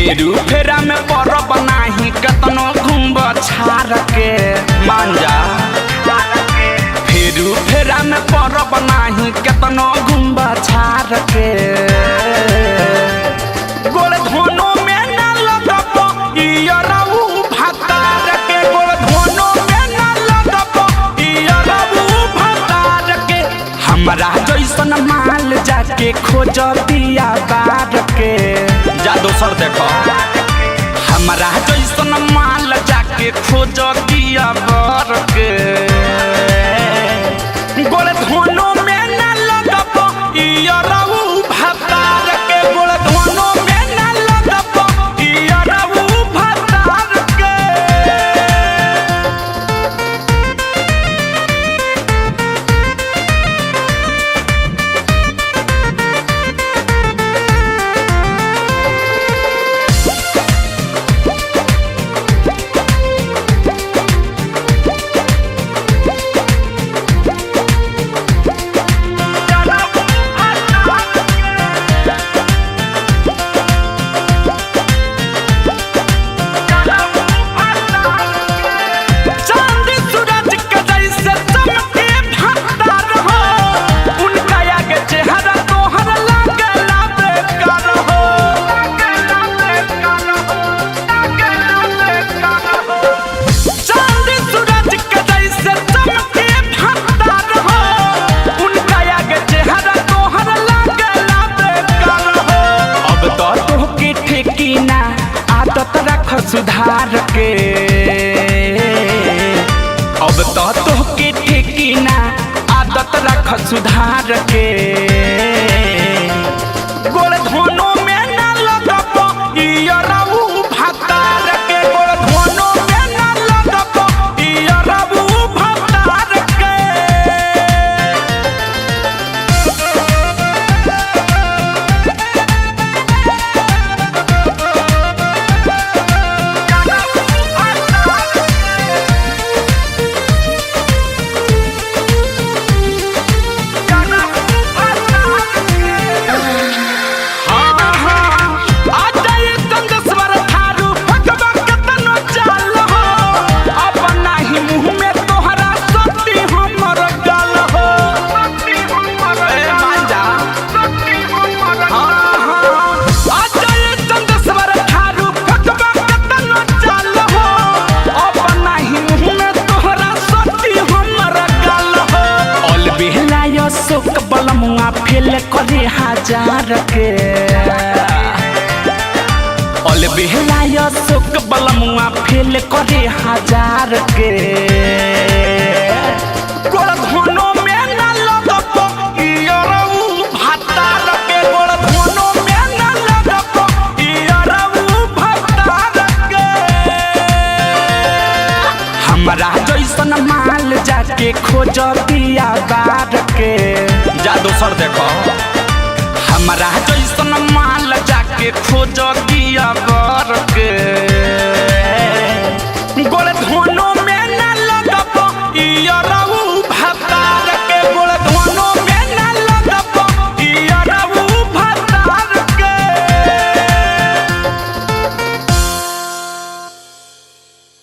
फेरू फेरा में परब नाही कतनो घुम्ब छार के मांजा। फेरू फेरा में परब नाही कतनो घुम्ब छार के गोल धोनो में ना लगब इयरऊ भतार के। गोल धोनो में ना लगब इयरऊ भतार के। हमरा जैसन माल जाके खोज दिया बार के। जा दोसर देखो हमरा जैसन माल जाके खोज दिया बार के। गोल धोनो में ना लगब इयरऊ भतार के। गोल धोनो में ना लगब इयरऊ भतार के। आदत रख सुधार के अब तो तोहके ठेकी ना आदत रख सुधार के। गोल धोनो में ना लगब इयरऊ भतार के। गोल धोनो में ना लगब इयरऊ भतार के। सोक बलमुआ फेल करे हजार के। अल बेहलाय सोक बलमुआ फेल करे हजार के। गोल धोनो में ना लगब इयरऊ भतार के। गोल धोनो में ना लगब इयरऊ भतार के। हमरा जैसन माल जाके खोज दिया बार के। जा दोसर देखो हमरा जैसन माल जाके खोज दिया बार के। गोल धोनो